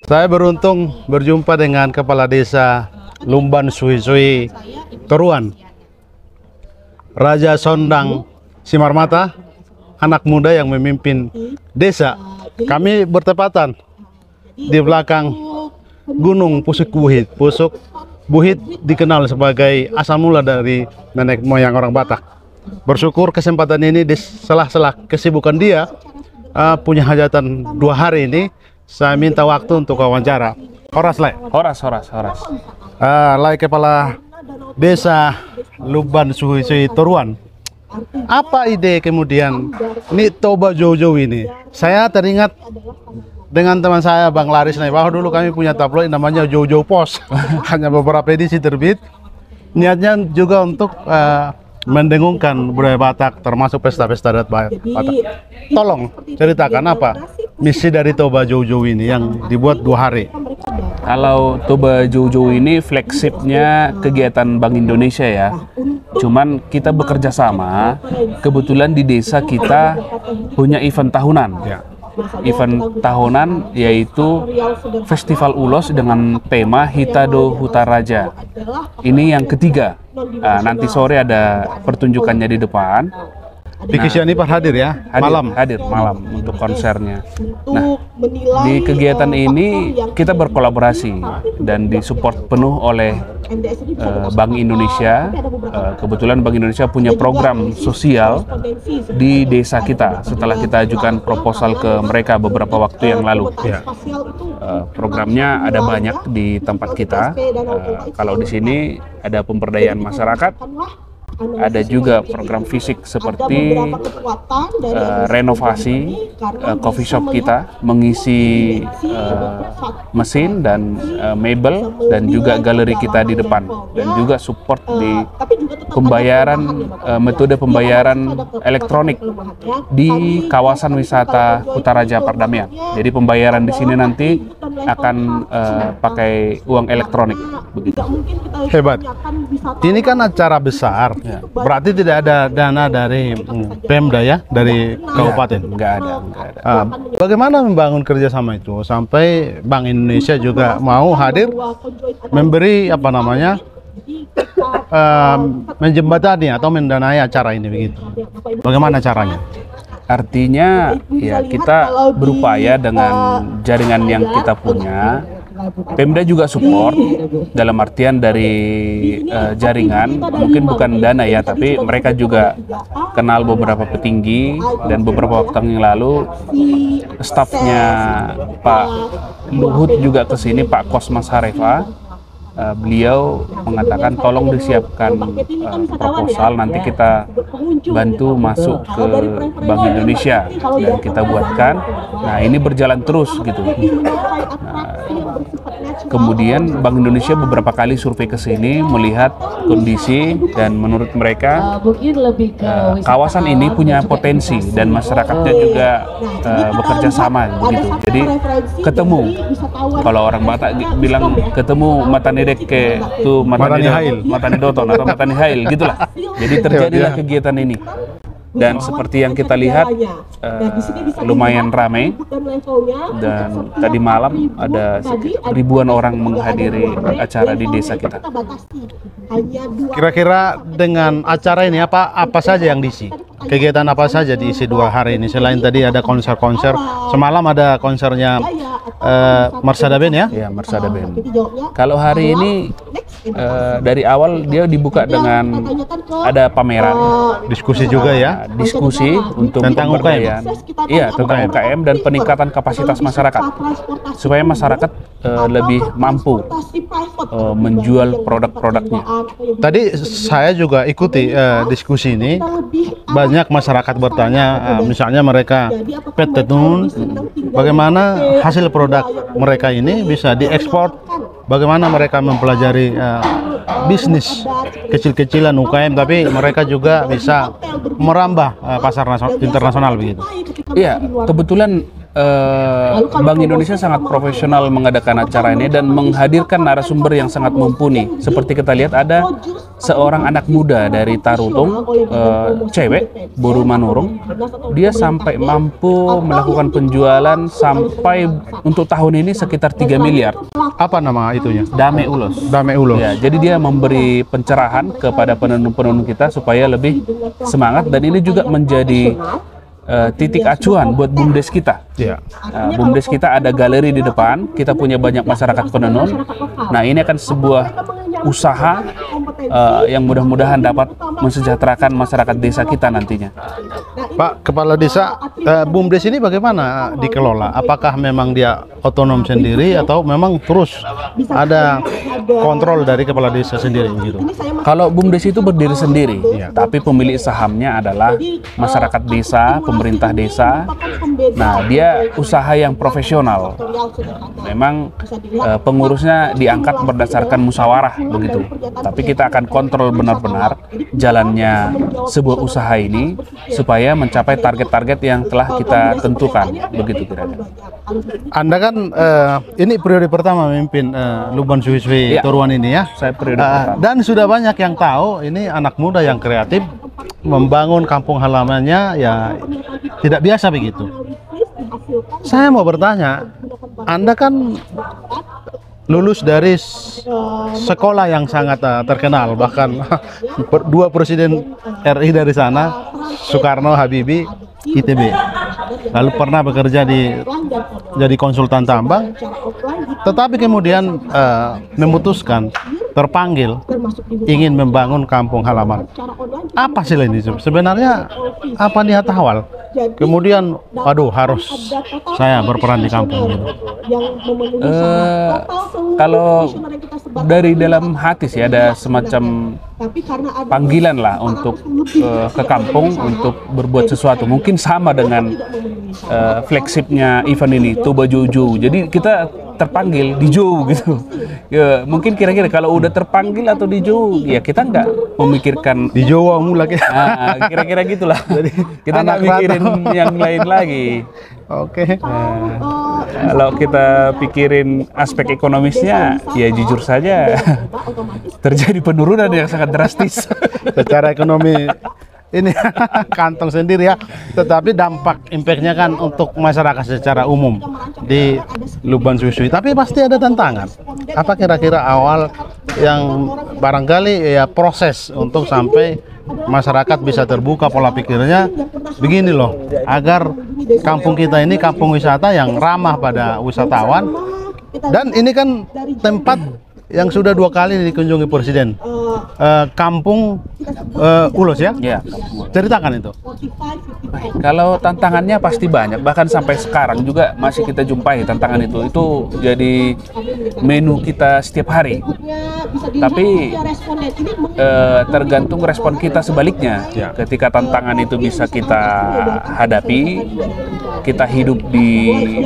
Saya beruntung berjumpa dengan Kepala Desa Lumban Suhi-Suhi Toruan, Raja Sondang Simarmata, anak muda yang memimpin desa. Kami bertepatan di belakang Gunung Pusuk Buhit. Pusuk Buhit dikenal sebagai asal mula dari nenek moyang orang Batak. Bersyukur kesempatan ini di sela-sela kesibukan dia punya hajatan 2 hari ini. Saya minta waktu untuk wawancara. Horas, Lai. Horas. Lai Kepala Desa Lumban Suhi-Suhi Toruan. Apa ide kemudian ini Toba Jojo ini? Saya teringat dengan teman saya Bang Laris nih, bahwa dulu kami punya tabloid namanya Jojo Pos. Hanya beberapa edisi terbit. Niatnya juga untuk mendengungkan budaya Batak, termasuk pesta-pesta adat Batak. Tolong ceritakan apa misi dari Toba Jojo ini yang dibuat 2 hari. Kalau Toba Jojo ini flagshipnya kegiatan Bank Indonesia ya. Cuman kita bekerja sama, kebetulan di desa kita punya event tahunan. Event tahunan yaitu Festival Ulos dengan tema Hitado Hutaraja. Ini yang ketiga. Nanti sore ada pertunjukannya di depan. Diki Sianipar hadir ya? Hadir malam untuk konsernya. Nah, di kegiatan ini kita berkolaborasi dan disupport penuh oleh Bank Indonesia. Kebetulan Bank Indonesia punya program sosial di desa kita setelah kita ajukan proposal ke mereka beberapa waktu yang lalu. Programnya ada banyak di tempat kita. Kalau di sini ada pemberdayaan masyarakat, ada juga program fisik seperti renovasi coffee shop kita, mengisi mesin dan mebel, dan juga galeri kita di depan, dan juga support di pembayaran, metode pembayaran elektronik di kawasan wisata Hutaraja Pardamaian. Jadi pembayaran di sini nanti akan pakai uang elektronik begitu. Hebat. Ini kan acara besar. Berarti tidak ada dana dari Pemda ya, dari kabupaten? Enggak ada. Bagaimana membangun kerjasama itu sampai Bank Indonesia juga mau hadir memberi menjembatani atau mendanai acara ini begitu? Bagaimana caranya? Artinya ya kita berupaya dengan jaringan yang kita punya. Pemda juga support dalam artian dari jaringan, mungkin bukan dana ya, tapi mereka juga kenal beberapa petinggi, dan beberapa waktu yang lalu stafnya Pak Luhut juga ke sini, Pak Kosmas Hareva. Beliau mengatakan tolong disiapkan proposal, nanti kita bantu masuk ke Bank Indonesia dan kita buatkan. Nah, ini berjalan terus gitu. Kemudian Bank Indonesia beberapa kali survei ke sini melihat kondisi, dan menurut mereka kawasan ini punya potensi dan masyarakatnya juga bekerja sama begitu. Jadi ketemu, kalau orang Batak bilang ketemu matane deke tu matane doton atau matane hail gitulah. Jadi terjadilah kegiatan ini. Dan seperti yang kita lihat lumayan ramai, dan tadi malam ada ribuan orang menghadiri acara di desa kita. Kira-kira dengan acara ini apa saja yang diisi? Kegiatan apa saja diisi 2 hari ini? Selain tadi ada konser-konser, semalam ada konsernya Marsada Band ya? Ya, Marsada Band. Kalau hari ini dari awal dia dibuka dengan ada pameran, diskusi juga ya? Diskusi untuk tentang pemberdayaan. Iya, tentang UKM dan peningkatan kapasitas masyarakat supaya masyarakat lebih mampu menjual produk-produknya. Tadi saya juga ikuti diskusi ini. Banyak masyarakat bertanya, misalnya mereka petetun, bagaimana hasil produk mereka ini bisa diekspor, bagaimana mereka mempelajari bisnis kecil-kecilan UKM, tapi mereka juga bisa merambah pasar internasional begitu. Iya, kebetulan Bank Indonesia sangat profesional mengadakan acara ini dan menghadirkan narasumber yang sangat mumpuni. Seperti kita lihat ada seorang anak muda dari Tarutung, cewek, Buru Manurung. Dia sampai mampu melakukan penjualan sampai untuk tahun ini sekitar 3 miliar. Apa nama itunya? Dame Ulos. Dame Ulos. Ya, jadi dia memberi pencerahan kepada penenun-penenun kita supaya lebih semangat, dan ini juga menjadi titik acuan buat BUMDes kita. Ya. BUMDes kita ada galeri di depan, kita punya banyak masyarakat penenun. Nah, ini akan sebuah usaha yang mudah-mudahan dapat mensejahterakan masyarakat desa kita nantinya. Pak Kepala Desa, BUMDes ini bagaimana dikelola? Apakah memang dia otonom sendiri atau memang terus ada kontrol dari Kepala Desa sendiri gitu? Kalau BUMDes itu berdiri sendiri, tapi pemilik sahamnya adalah masyarakat desa, pemerintah desa. Nah, dia usaha yang profesional. Memang pengurusnya diangkat berdasarkan musyawarah begitu. Tapi kita akan kontrol benar-benar jalannya sebuah usaha ini supaya mencapai target-target yang telah kita tentukan, begitu kira-kira. Anda kan ini periode pertama memimpin Lumban Suwi-Suwi Toruan ini ya. Saya periode pertama. Dan sudah banyak yang tahu ini anak muda yang kreatif membangun kampung halamannya ya tidak biasa begitu. Saya mau bertanya, Anda kan lulus dari sekolah yang sangat terkenal, bahkan dua presiden RI dari sana, Soekarno, Habibie, ITB. Lalu pernah bekerja jadi konsultan tambang, tetapi kemudian memutuskan terpanggil ingin membangun kampung halaman. Apa sih ini sebenarnya, apa niat awal? Kemudian, aduh harus saya berperan di kampung gitu. Kalau dari dalam hati sih ada semacam panggilan lah untuk ke kampung untuk berbuat sesuatu. Mungkin sama dengan flagshipnya event ini, Toba Jojo. Jadi kita terpanggil di Jo gitu. Ya, mungkin kira-kira kalau udah terpanggil atau di Jo, ya kita nggak memikirkan di Jawa mulai. Kira-kira gitulah. Jadi kita nggak mikirin yang lain lagi. Oke. Kalau kita pikirin aspek ekonomisnya, ya jujur saja terjadi penurunan yang sangat drastis. Secara ekonomi ini kantong sendiri ya, tetapi dampak impactnya kan untuk masyarakat secara umum di Lumban Suwi-Suwi. Tapi pasti ada tantangan. Apa kira-kira awal yang barangkali ya proses untuk sampai masyarakat bisa terbuka pola pikirnya begini loh, agar kampung kita ini kampung wisata yang ramah pada wisatawan, dan ini kan tempat yang sudah 2 kali dikunjungi Presiden, kampung Ulos ya? Ya. Ceritakan itu. Kalau tantangannya pasti banyak, bahkan sampai sekarang juga masih kita jumpai tantangan itu. Itu jadi menu kita setiap hari. Tapi tergantung respon kita sebaliknya. Ketika tantangan itu bisa kita hadapi, kita hidup di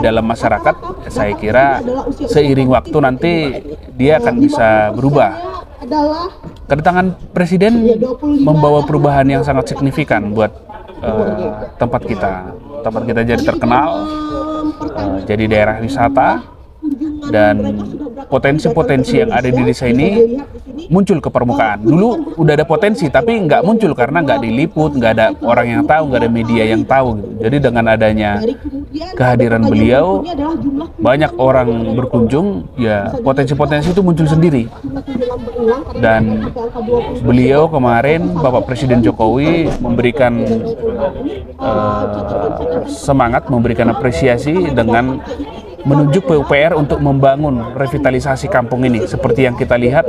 dalam masyarakat, saya kira seiring waktu nanti dia akan bisa berubah. Kedatangan Presiden membawa perubahan yang sangat signifikan buat tempat kita. Tempat kita jadi terkenal, jadi daerah wisata, dan potensi-potensi yang ada di desa ini muncul ke permukaan. Dulu udah ada potensi, tapi nggak muncul karena nggak diliput, nggak ada orang yang tahu, nggak ada media yang tahu gitu. Jadi dengan adanya kehadiran beliau, banyak orang berkunjung, ya potensi-potensi itu muncul sendiri. Dan beliau kemarin, Bapak Presiden Jokowi memberikan semangat, memberikan apresiasi dengan menunjuk PUPR untuk membangun revitalisasi kampung ini. Seperti yang kita lihat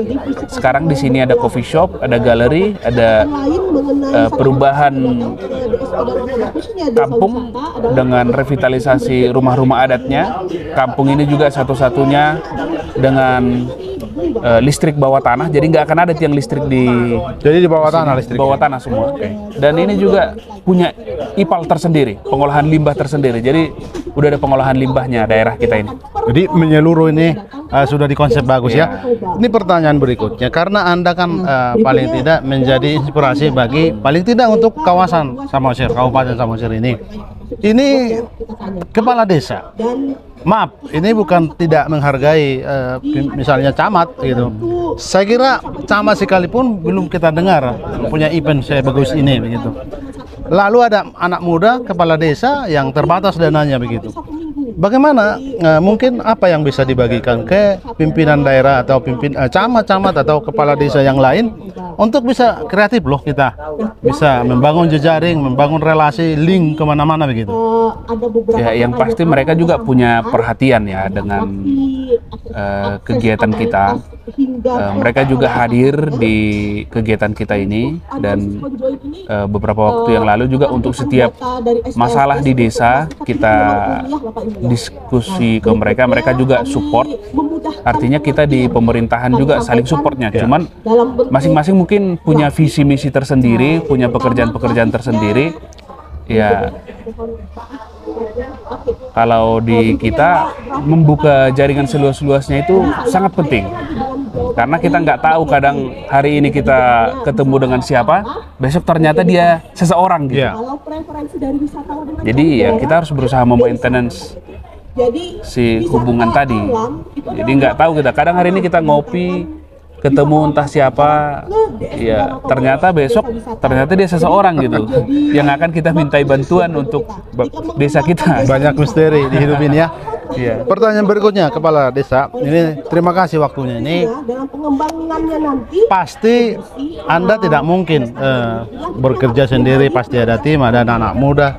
sekarang di sini ada coffee shop, ada galeri, ada perubahan kampung dengan revitalisasi rumah-rumah adatnya. Kampung ini juga satu-satunya dengan listrik bawah tanah, jadi nggak akan ada tiang listrik Jadi di bawah tanah listrik. Bawah tanah semua. Dan ini juga punya IPAL tersendiri, pengolahan limbah tersendiri. Jadi udah ada pengolahan limbahnya daerah kita ini. Jadi menyeluruh ini sudah dikonsep bagus ya. Ini pertanyaan berikutnya, karena Anda kan paling tidak menjadi inspirasi bagi paling tidak untuk kawasan Samosir, Kabupaten Samosir ini. ini kepala desa. Maaf, ini bukan tidak menghargai misalnya camat gitu. Saya kira camat sekalipun belum kita dengar punya event sebagus ini begitu. Lalu ada anak muda kepala desa yang terbatas dananya begitu. Bagaimana mungkin apa yang bisa dibagikan ke pimpinan daerah atau camat-camat atau kepala desa yang lain untuk bisa kreatif loh, kita bisa membangun jejaring, membangun relasi, link kemana-mana begitu. Ya, yang pasti mereka juga punya perhatian ya dengan kegiatan kita. Mereka juga hadir di kegiatan kita ini, dan beberapa waktu yang lalu juga untuk setiap masalah di desa kita diskusi ke mereka, mereka juga support. Artinya kita di pemerintahan juga saling supportnya. Cuman masing-masing mungkin punya visi misi tersendiri, punya pekerjaan-pekerjaan tersendiri. Ya, kalau di kita membuka jaringan seluas-luasnya itu sangat penting. Karena kita nggak tahu, kadang hari ini kita ketemu dengan siapa, besok ternyata dia seseorang gitu. Jadi ya kita harus berusaha memaintenance si hubungan tadi. Jadi nggak tahu kita, kadang hari ini kita ngopi, ketemu entah siapa, ya ternyata besok ternyata dia seseorang gitu yang akan kita mintai bantuan untuk desa kita. Banyak misteri di hidup ini ya. Iya. Pertanyaan berikutnya, kepala desa, ini terima kasih waktunya ini. Pasti Anda tidak mungkin bekerja sendiri, pasti ada tim, ada anak muda.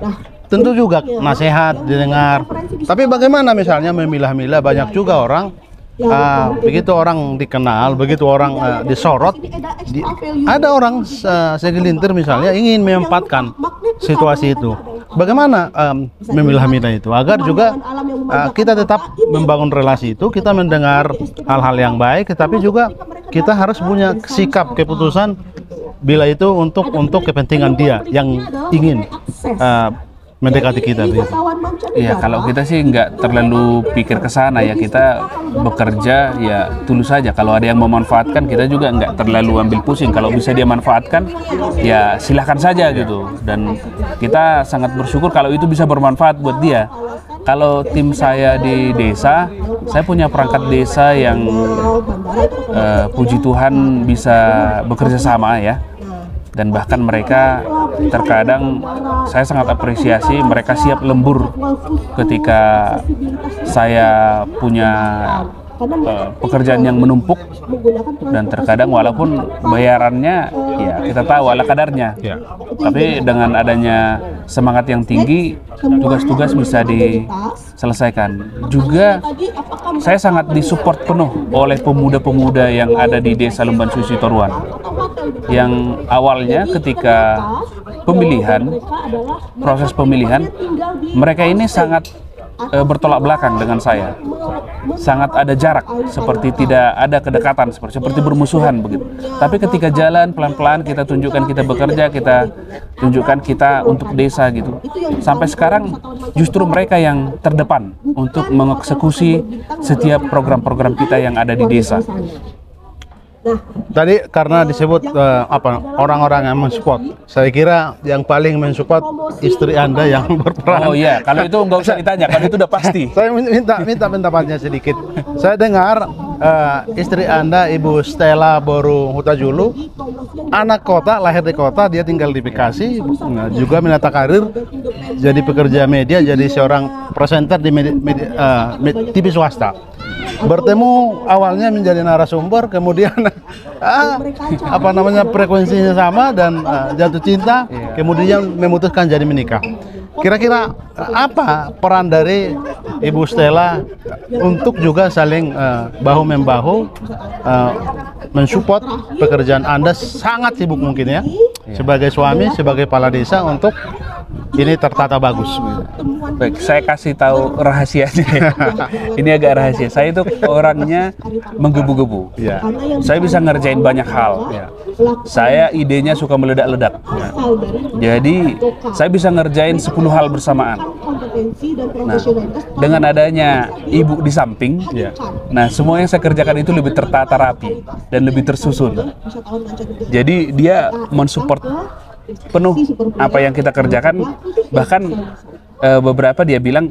Tentu juga nasihat didengar. Tapi bagaimana misalnya memilah-milah, banyak juga orang begitu orang dikenal, begitu orang disorot, ada orang segelintir misalnya ingin memanfaatkan situasi itu. Bagaimana memilah-milah itu agar juga kita tetap membangun relasi itu, kita mendengar hal-hal yang baik, tetapi juga kita harus punya sikap keputusan bila itu untuk kepentingan dia yang ingin mendekati kita begitu. Iya, kalau kita sih nggak terlalu pikir ke sana ya, kita bekerja ya tulus saja. Kalau ada yang memanfaatkan, kita juga nggak terlalu ambil pusing. Kalau bisa dia manfaatkan, ya silahkan saja gitu. Dan kita sangat bersyukur kalau itu bisa bermanfaat buat dia. Kalau tim saya di desa, saya punya perangkat desa yang puji Tuhan bisa bekerja sama ya. Dan bahkan mereka terkadang saya sangat apresiasi, mereka siap lembur ketika saya punya pekerjaan yang menumpuk, dan terkadang walaupun bayarannya ya kita tahu ala kadarnya, tapi dengan adanya semangat yang tinggi, tugas-tugas bisa diselesaikan. Juga saya sangat disupport penuh oleh pemuda-pemuda yang ada di Desa Lumban Suci Toruan, yang awalnya ketika proses pemilihan, mereka ini sangat bertolak belakang dengan saya, sangat ada jarak, seperti tidak ada kedekatan, seperti bermusuhan begitu. Tapi ketika jalan pelan-pelan, kita tunjukkan kita bekerja, kita tunjukkan kita untuk desa gitu. Sampai sekarang justru mereka yang terdepan untuk mengeksekusi setiap program-program kita yang ada di desa. Tadi karena disebut orang-orang yang mensupport, saya kira yang paling mensupport istri Anda yang berperan. Oh iya, kalau itu nggak usah ditanya, kalau itu udah pasti. Saya minta pendapatnya sedikit. Saya dengar istri Anda, Ibu Stella Boru Hutajulu, anak kota, lahir di kota, dia tinggal di Bekasi, juga menata karir jadi pekerja media, jadi seorang presenter di TV swasta. Bertemu awalnya menjadi narasumber, kemudian frekuensinya sama dan jatuh cinta, kemudian memutuskan jadi menikah. Kira-kira apa peran dari Ibu Stella untuk juga saling bahu membahu mensupport pekerjaan Anda sangat sibuk mungkin ya, sebagai suami, sebagai kepala desa, untuk ini tertata bagus. Baik, saya kasih tahu rahasianya. Ini agak rahasia. Saya itu orangnya menggebu-gebu. Ya. Saya bisa ngerjain banyak hal. Ya. Saya idenya suka meledak-ledak. Ya. Jadi saya bisa ngerjain 10 hal bersamaan. Nah, dengan adanya ibu di samping, nah semua yang saya kerjakan itu lebih tertata rapi dan lebih tersusun. Jadi dia mensupport penuh apa yang kita kerjakan, bahkan beberapa dia bilang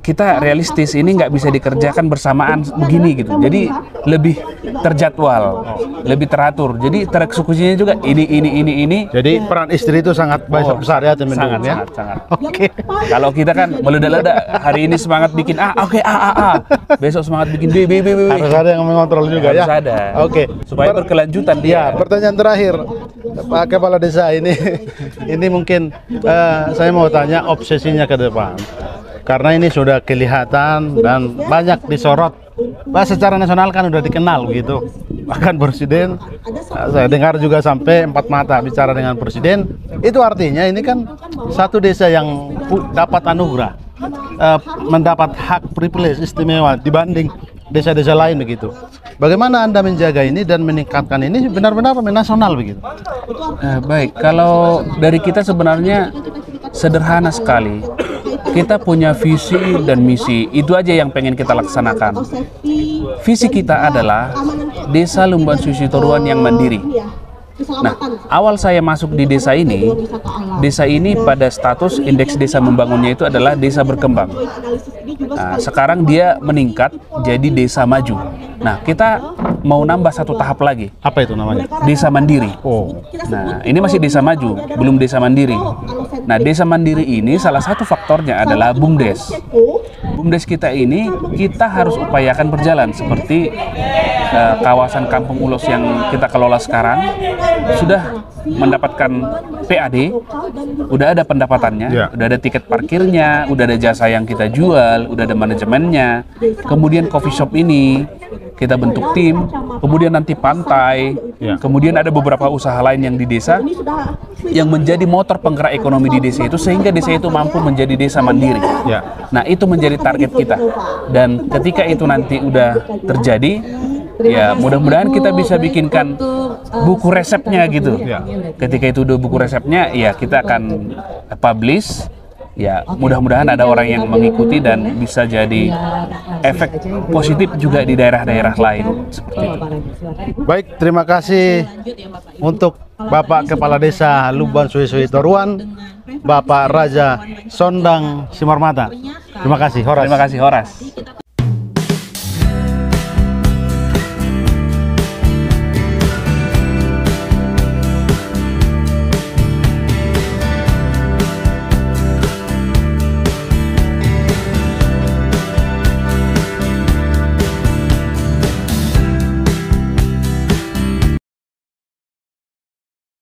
kita realistis, ini nggak bisa dikerjakan bersamaan begini gitu. Jadi lebih terjadwal, lebih teratur. Jadi tereksekusinya juga ini. Jadi peran istri itu sangat besar ya teman-teman ya. Sangat. Oke. Kalau kita kan meledak-ledak, hari ini semangat bikin A, oke A. Besok semangat bikin B. Harus ada yang mengontrol juga ya. Harus ada. Oke. Supaya berkelanjutan dia. Ya, pertanyaan terakhir, Pak Kepala Desa ini, ini mungkin saya mau tanya obsesinya ke depan. Karena ini sudah kelihatan dan banyak disorot. Secara nasional kan udah dikenal gitu. Bahkan Presiden, saya dengar juga sampai 4 mata bicara dengan Presiden. Itu artinya ini kan satu desa yang dapat anugerah, mendapat hak privilege istimewa dibanding desa-desa lain begitu. Bagaimana Anda menjaga ini dan meningkatkan ini benar-benar nasional begitu? Baik, kalau dari kita sebenarnya sederhana sekali. Kita punya visi dan misi, itu aja yang pengen kita laksanakan. Visi kita adalah Desa Lumban Suci Toruan yang mandiri. Nah, awal saya masuk di desa ini pada status indeks desa membangunnya itu adalah desa berkembang. Nah, sekarang dia meningkat jadi desa maju. Nah, kita mau nambah satu tahap lagi. Apa itu namanya? Desa mandiri. Nah, ini masih desa maju, belum desa mandiri. Nah, desa mandiri ini salah satu faktornya adalah BUMDes. BUMDes kita ini kita harus upayakan berjalan seperti kawasan Kampung Ulos yang kita kelola sekarang sudah mendapatkan PAD, udah ada pendapatannya, udah ada tiket parkirnya, udah ada jasa yang kita jual, udah ada manajemennya. Kemudian coffee shop ini kita bentuk tim, kemudian nanti pantai, kemudian ada beberapa usaha lain yang di desa yang menjadi motor penggerak ekonomi di desa itu sehingga desa itu mampu menjadi desa mandiri. Nah, itu menjadi target kita. Dan ketika itu nanti udah terjadi, ya mudah-mudahan kita bisa bikinkan buku resepnya gitu. Ketika itu udah buku resepnya, ya kita akan publish. Ya mudah-mudahan ada orang yang mengikuti dan bisa jadi efek positif juga di daerah-daerah lain seperti itu. Baik, terima kasih untuk Bapak Kepala Desa Lumban Suci Toruan, Bapak Raja Sondang Simarmata. Terima kasih, Horas. Terima kasih, Horas.